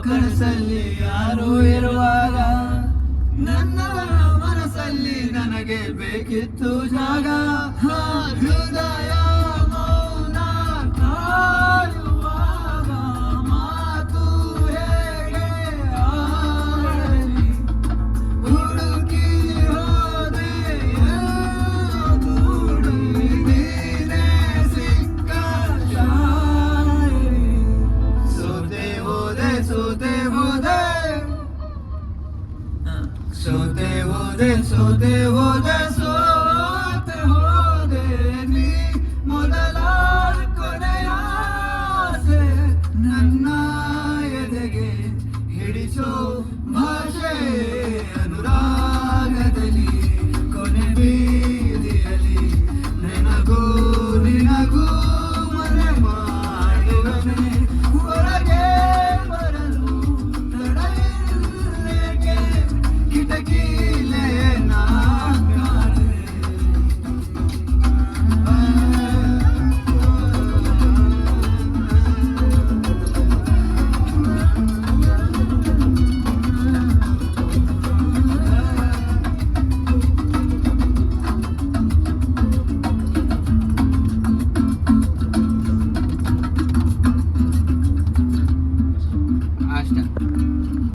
ಕನಸಲ್ಲಿ ಯಾರು ಇರುವಾಗ ನನ್ನ ಮನಸ್ಸಲ್ಲಿ ನನಗೆ ಬೇಕಿತ್ತು ಜಾಗ. ಹೃದಯ ಮೌನ ಕಾಯುವಾಗ ಮಾತು ಹೇಗೆ ಆಡಲಿ. ಹುಡುಕಿ ಹೋದೆ ದೂಡಿ ನೀನೇ ಸಿಕ್ಕ ಶಾಯರಿ. ಸೋತೆ ಹೋದೆ ಸೋತೆ ಹೋದೆ ಸೋತೆ ಹೋದೆ ಸೋತೆ ಹೋದೆ